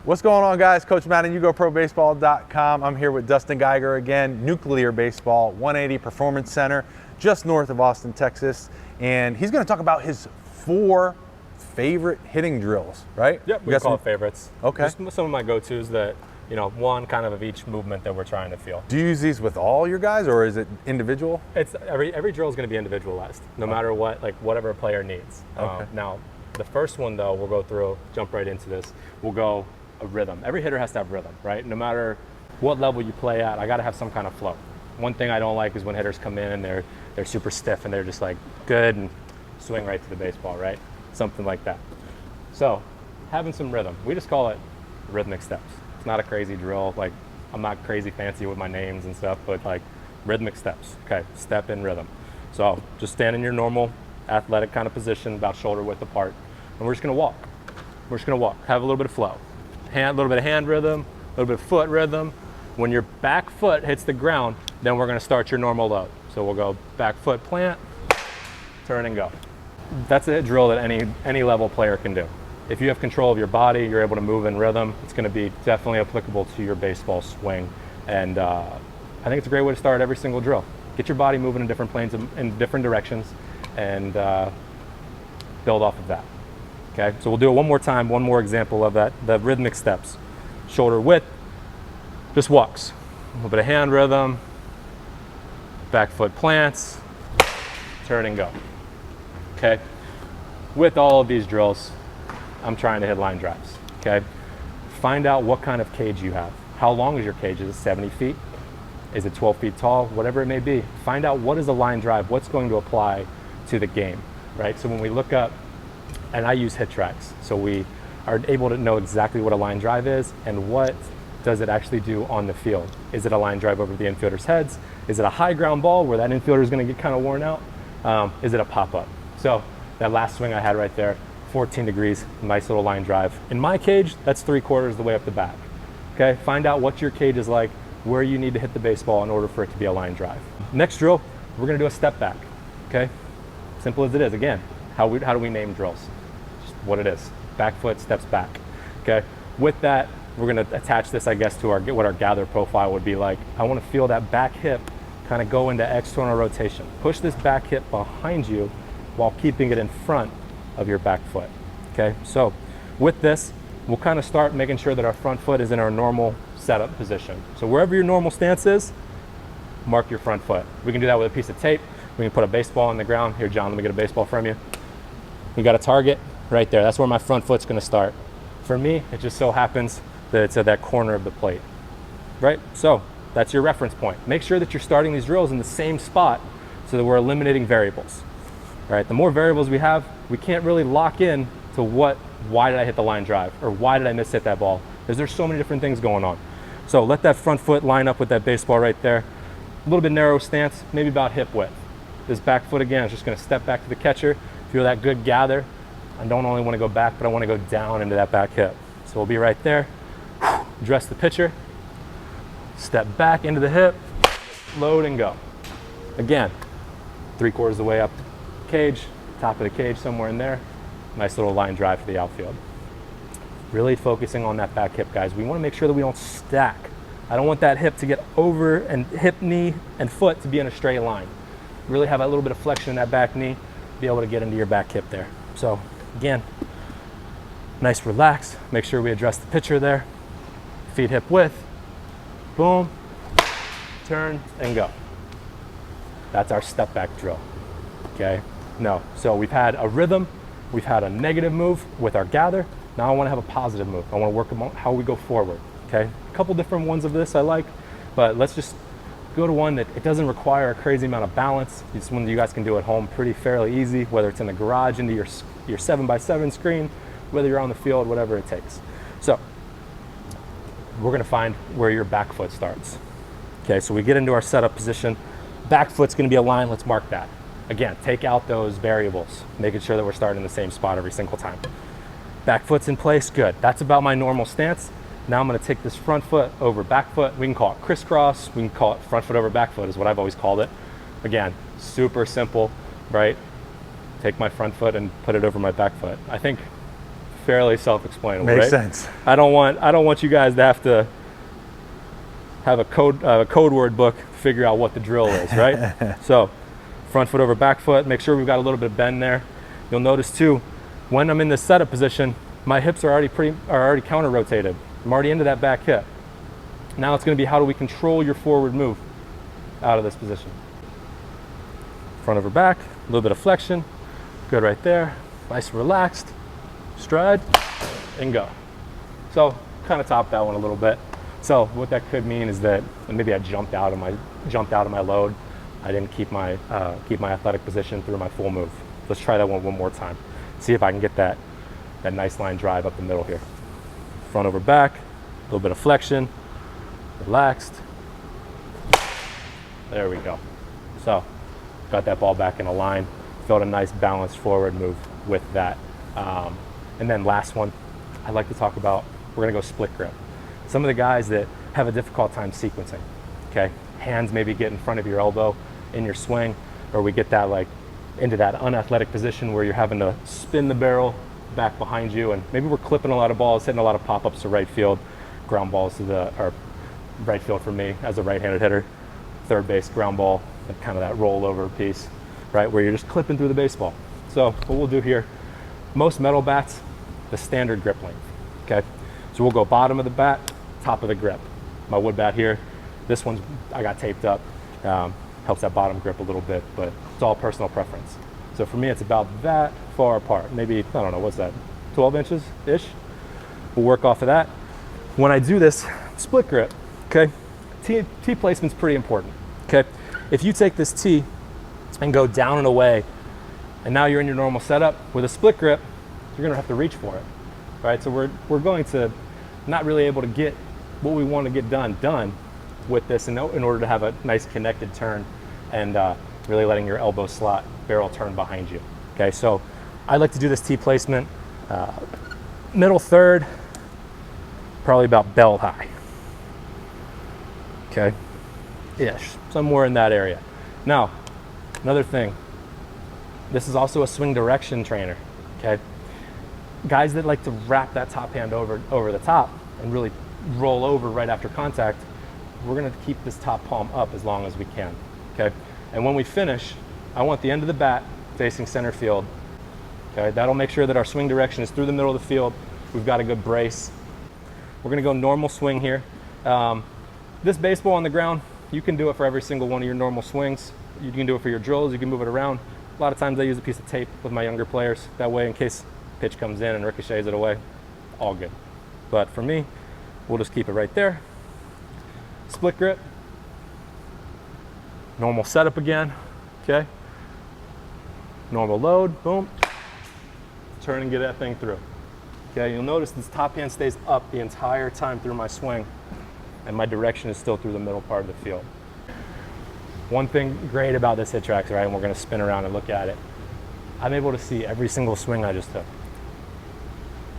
What's going on, guys? Coach Matt and YouGoProBaseball.com. I'm here with Dustin Geiger again, Nuclear Baseball, 180 Performance Center, just north of Austin, Texas. And he's going to talk about his 4 favorite hitting drills, right? Yep, we call it favorites. Okay. Just some of my go-tos that, you know, one kind of each movement that we're trying to feel. Do you use these with all your guys, or is it individual? It's every drill is going to be individualized, no matter what, like whatever a player needs. Okay. Now, the first one though, we'll go through, jump right into this. We'll go a rhythm. Every hitter has to have rhythm, right? No matter what level you play at, I got to have some kind of flow. One thing I don't like is when hitters come in and they're super stiff and they're just like good and swing right to the baseball, right? Something like that. So having some rhythm, we just call it rhythmic steps. It's not a crazy drill. Like, I'm not crazy fancy with my names and stuff, but like rhythmic steps. Okay, step in rhythm. So just stand in your normal athletic kind of position, about shoulder width apart, and we're just gonna walk. We're just gonna walk, have a little bit of flow. A little bit of hand rhythm, a little bit of foot rhythm. When your back foot hits the ground, then we're gonna start your normal load. So we'll go back foot plant, turn and go. That's a drill that any level player can do. If you have control of your body, you're able to move in rhythm, it's gonna be definitely applicable to your baseball swing. And I think it's a great way to start every single drill. Get your body moving in different planes, in different directions, and build off of that. Okay, so we'll do it one more time, one more example of that, the rhythmic steps. Shoulder width, just walks. A little bit of hand rhythm, back foot plants, turn and go. Okay, with all of these drills, I'm trying to hit line drives, okay? Find out what kind of cage you have. How long is your cage? Is it 70 feet? Is it 12 feet tall? Whatever it may be. Find out what is a line drive, what's going to apply to the game, right? So when we look up, and I use hit tracks, so we are able to know exactly what a line drive is and what does it actually do on the field. Is it a line drive over the infielders' heads? Is it a high ground ball where that infielder is going to get kind of worn out? Is it a pop-up? So that last swing I had right there, 14 degrees, nice little line drive. In my cage, that's 3/4 of the way up the back. Okay, find out what your cage is like, where you need to hit the baseball in order for it to be a line drive. Next drill, we're going to do a step back. Okay, simple as it is. Again, how do we name drills? What it is, back foot steps back. Okay, with that, we're gonna attach this, I guess, to what our gather profile would be like. I wanna feel that back hip kind of go into external rotation. Push this back hip behind you while keeping it in front of your back foot. Okay, so with this, we'll kind of start making sure that our front foot is in our normal setup position. So wherever your normal stance is, mark your front foot. We can do that with a piece of tape. We can put a baseball on the ground. Here, John, let me get a baseball from you. We got a target right there. That's where my front foot's gonna start. For me, it just so happens that it's at that corner of the plate, right? So that's your reference point. Make sure that you're starting these drills in the same spot so that we're eliminating variables, right? The more variables we have, we can't really lock in to why did I hit the line drive or why did I miss hit that ball? Because there's so many different things going on. So let that front foot line up with that baseball right there. A little bit narrow stance, maybe about hip width. This back foot again is just gonna step back to the catcher, feel that good gather. I don't only want to go back, but I want to go down into that back hip. So we'll be right there, address the pitcher, step back into the hip, load and go. Again, 3/4 of the way up the cage, top of the cage, somewhere in there. Nice little line drive to the outfield. Really focusing on that back hip, guys. We want to make sure that we don't stack. I don't want that hip to get over and hip, knee, and foot to be in a straight line. Really have a little bit of flexion in that back knee, be able to get into your back hip there. So again, nice relax, make sure we address the pitcher there. Feet hip width, boom, turn and go. That's our step back drill, okay? No, so we've had a rhythm, we've had a negative move with our gather. Now I wanna have a positive move. I wanna work on how we go forward, okay? A couple different ones of this I like, but let's just go to one that it doesn't require a crazy amount of balance. It's one that you guys can do at home fairly easy, whether it's in the garage, into your 7x7 screen, whether you're on the field, whatever it takes. So we're gonna find where your back foot starts. Okay, so we get into our setup position. Back foot's gonna be aligned, let's mark that. Again, take out those variables, making sure that we're starting in the same spot every single time. Back foot's in place, good. That's about my normal stance. Now I'm gonna take this front foot over back foot. We can call it crisscross. We can call it front foot over back foot is what I've always called it. Again, super simple, right? Take my front foot and put it over my back foot. I think fairly self-explanatory. Makes right? sense. I don't want you guys to have to have a code word book to figure out what the drill is, right? So front foot over back foot, make sure we've got a little bit of bend there. You'll notice too, when I'm in this setup position, my hips are already counter rotated. I'm already into that back hip. Now it's going to be, how do we control your forward move out of this position? Front over back, a little bit of flexion, good right there, nice and relaxed, stride, and go. So kind of top that one a little bit. So what that could mean is that maybe I jumped out of my load. I didn't keep my athletic position through my full move. Let's try that one more time. See if I can get that nice line drive up the middle here. Front over back, a little bit of flexion, relaxed. There we go. So got that ball back in a line. Felt a nice balanced forward move with that. And then last one, I like to talk about, we're gonna go split grip. Some of the guys that have a difficult time sequencing, okay? Hands maybe get in front of your elbow in your swing, or we get that like into that unathletic position where you're having to spin the barrel back behind you, and maybe we're clipping a lot of balls, hitting a lot of pop-ups to right field, ground balls to right field for me as a right-handed hitter, third base ground ball, and kind of that rollover piece, right, where you're just clipping through the baseball. So what we'll do here, most metal bats, the standard grip length, okay? So we'll go bottom of the bat, top of the grip. My wood bat here, this one's, I got taped up, helps that bottom grip a little bit, but it's all personal preference. So for me, it's about that far apart. Maybe, I don't know, what's that, 12 inches-ish? We'll work off of that. When I do this split grip, okay, tee placement's pretty important, okay? If you take this tee and go down and away, and now you're in your normal setup, with a split grip, you're gonna have to reach for it, right? So we're going to not really able to get what we want to get done with this in order to have a nice connected turn and really letting your elbow slot barrel turn behind you. Okay, so I like to do this tee placement, middle third, probably about belt high. Okay, ish, somewhere in that area. Now, another thing, this is also a swing direction trainer, okay? Guys that like to wrap that top hand over the top and really roll over right after contact, we're gonna keep this top palm up as long as we can, okay? And when we finish, I want the end of the bat facing center field, okay? That'll make sure that our swing direction is through the middle of the field. We've got a good brace. We're gonna go normal swing here. This baseball on the ground, you can do it for every single one of your normal swings. You can do it for your drills, you can move it around. A lot of times I use a piece of tape with my younger players. That way, in case pitch comes in and ricochets it away, all good. But for me, we'll just keep it right there. Split grip. Normal setup again, okay? Normal load, boom. Turn and get that thing through. Okay, you'll notice this top hand stays up the entire time through my swing, and my direction is still through the middle part of the field. One thing great about this HitTrax, right, and we're gonna spin around and look at it, I'm able to see every single swing I just took.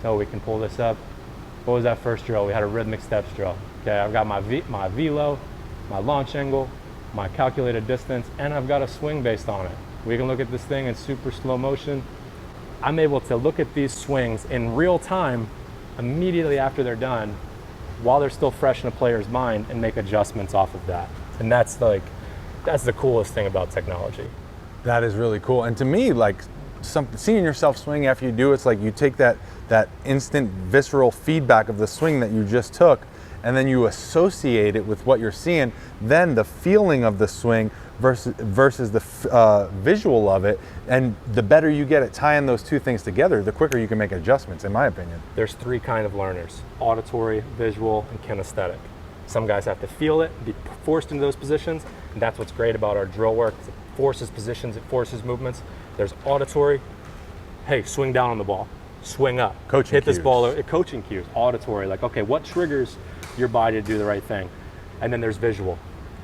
So we can pull this up. What was that first drill? We had a rhythmic steps drill. Okay, I've got my velo, my launch angle, my calculated distance, and I've got a swing based on it. We can look at this thing in super slow motion. I'm able to look at these swings in real time immediately after they're done, while they're still fresh in a player's mind, and make adjustments off of that. And that's the coolest thing about technology. That is really cool. And to me, like, seeing yourself swing after you do it's like you take that instant visceral feedback of the swing that you just took, and then you associate it with what you're seeing, then the feeling of the swing versus the visual of it, and the better you get at tying those two things together, the quicker you can make adjustments, in my opinion. There's three kind of learners: auditory, visual, and kinesthetic. Some guys have to feel it, be forced into those positions, and that's what's great about our drill work. It forces positions, it forces movements. There's auditory, hey, swing down on the ball, swing up, coaching hit cues. This ball, coaching cues. Auditory, like, okay, what triggers your body to do the right thing? And then there's visual.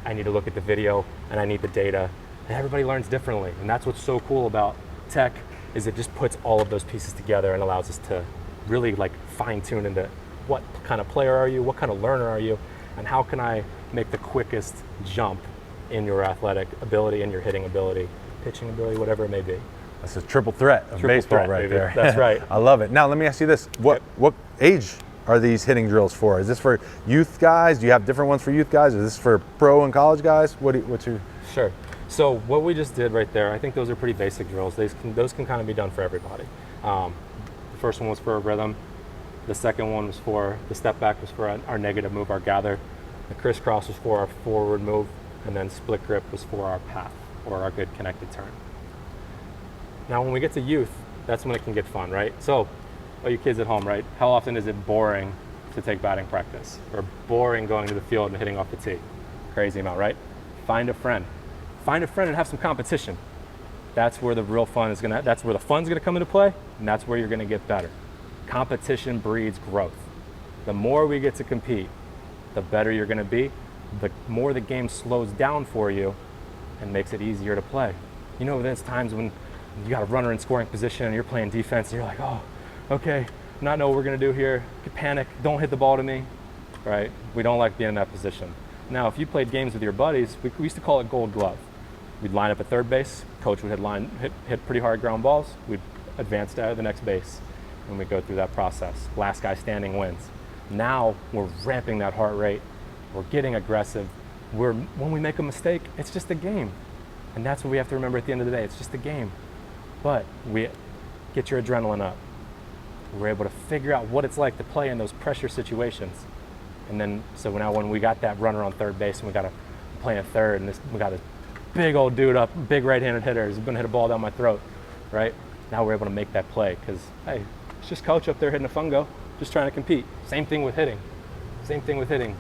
I need to look at the video and I need the data, and everybody learns differently. And that's what's so cool about tech, is it just puts all of those pieces together and allows us to really like fine tune into what kind of player are you, what kind of learner are you, and how can I make the quickest jump in your athletic ability, in your hitting ability, pitching ability, whatever it may be. That's a triple threat of Triple baseball threat, right baby. there. That's right. I love it. Now let me ask you this: what age are these hitting drills for? Is this for youth guys? Do you have different ones for youth guys? Is this for pro and college guys? What's your? Sure. So what we just did right there, I think those are pretty basic drills. Those can kind of be done for everybody. The first one was for a rhythm. The second one was for the step back was for our negative move, our gather. The crisscross was for our forward move, and then split grip was for our path or our good connected turn. Now when we get to youth, that's when it can get fun, right? So, all you kids at home, right? How often is it boring to take batting practice or boring going to the field and hitting off the tee? Crazy amount, right? Find a friend. Find a friend and have some competition. That's where the real fun is that's where the fun's gonna come into play, and that's where you're gonna get better. Competition breeds growth. The more we get to compete, the better you're gonna be, the more the game slows down for you and makes it easier to play. You know, there's times when you got a runner in scoring position and you're playing defense and you're like, oh, okay, not know what we're gonna do here. You panic, don't hit the ball to me, right? We don't like being in that position. Now, if you played games with your buddies, we used to call it gold glove. We'd line up at third base, coach would hit pretty hard ground balls, we'd advance to the next base, and we go through that process. Last guy standing wins. Now we're ramping that heart rate, we're getting aggressive. When we make a mistake, it's just a game. And that's what we have to remember at the end of the day, it's just a game. But we get your adrenaline up. We're able to figure out what it's like to play in those pressure situations. And then, so now when we got that runner on third base and we got to play in third and we got a big old dude up, big right-handed hitter, he's gonna hit a ball down my throat, right? Now we're able to make that play because, hey, it's just coach up there hitting a fungo, just trying to compete. Same thing with hitting. Same thing with hitting.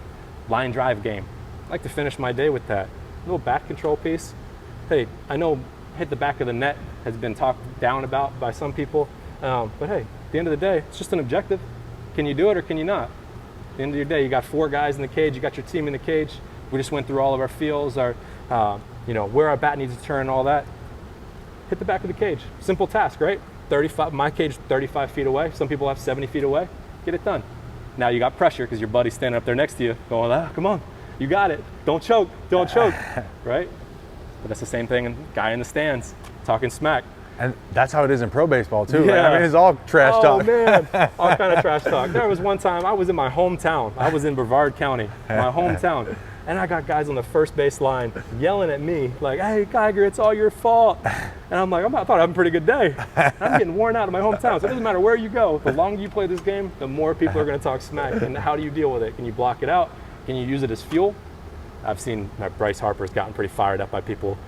Line drive game. I like to finish my day with that. Little bat control piece. Hey, I know hit the back of the net has been talked down about by some people, but hey, at the end of the day, it's just an objective. Can you do it or can you not? At the end of your day, you got 4 guys in the cage, you got your team in the cage. We just went through all of our feels, our, where our bat needs to turn, all that. Hit the back of the cage. Simple task, right? 35, my cage 35 feet away. Some people have 70 feet away. Get it done. Now you got pressure because your buddy's standing up there next to you going, come on, you got it. Don't choke, right? But that's the same thing, guy in the stands talking smack. And that's how it is in pro baseball too. Yeah. Right? I mean, it's all trash talk. Oh man, all kind of trash talk. There was one time I was in my hometown. I was in Brevard County, my hometown. And I got guys on the first base line yelling at me like, hey, Geiger, it's all your fault. And I'm like, I thought I had a pretty good day. I'm getting worn out in my hometown. So it doesn't matter where you go. The longer you play this game, the more people are going to talk smack. And how do you deal with it? Can you block it out? Can you use it as fuel? I've seen Bryce Harper's gotten pretty fired up by people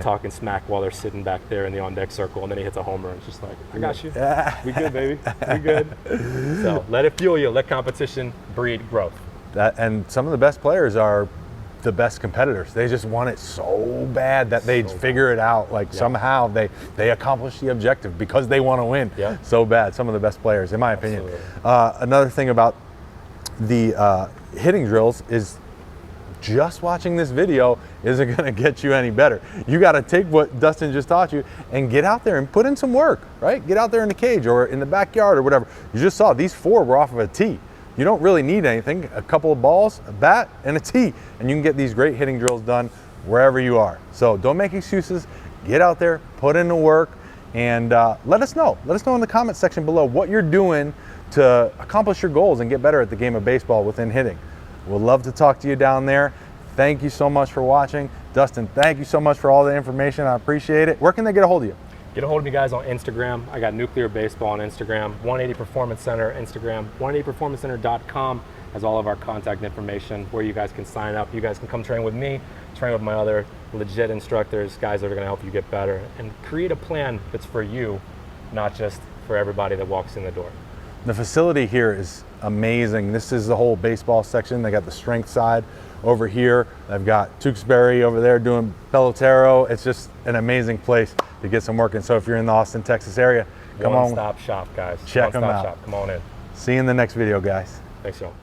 talking smack while they're sitting back there in the on-deck circle, and then he hits a homer, and it's just like, I got you. We good, baby. We good. So let it fuel you. Let competition breed growth. And some of the best players are the best competitors. They just want it so bad that they figure it out. Like somehow they accomplish the objective because they want to win so bad. Some of the best players, in my opinion. Another thing about the hitting drills is just watching this video isn't going to get you any better. You got to take what Dustin just taught you and get out there and put in some work, right? Get out there in the cage or in the backyard or whatever. You just saw these 4 were off of a tee. You don't really need anything, a couple of balls, a bat, and a tee, and you can get these great hitting drills done wherever you are. So don't make excuses. Get out there, put in the work, and let us know. Let us know in the comment section below what you're doing to accomplish your goals and get better at the game of baseball within hitting. We'd love to talk to you down there. Thank you so much for watching. Dustin, thank you so much for all the information. I appreciate it. Where can they get a hold of you? Get a hold of me, guys, on Instagram. I got Nuclear Baseball on Instagram, 180 Performance Center Instagram, 180performancecenter.com has all of our contact information where you guys can sign up. You guys can come train with me, train with my other legit instructors, guys that are gonna help you get better, and create a plan that's for you, not just for everybody that walks in the door. The facility here is amazing. This is the whole baseball section. They got the strength side over here. They've got Tewksbury over there doing pelotero. It's just an amazing place to get some work in. So if you're in the Austin, Texas area, come on. One-stop shop, guys. Check them out. Come on in. See you in the next video, guys. Thanks, y'all.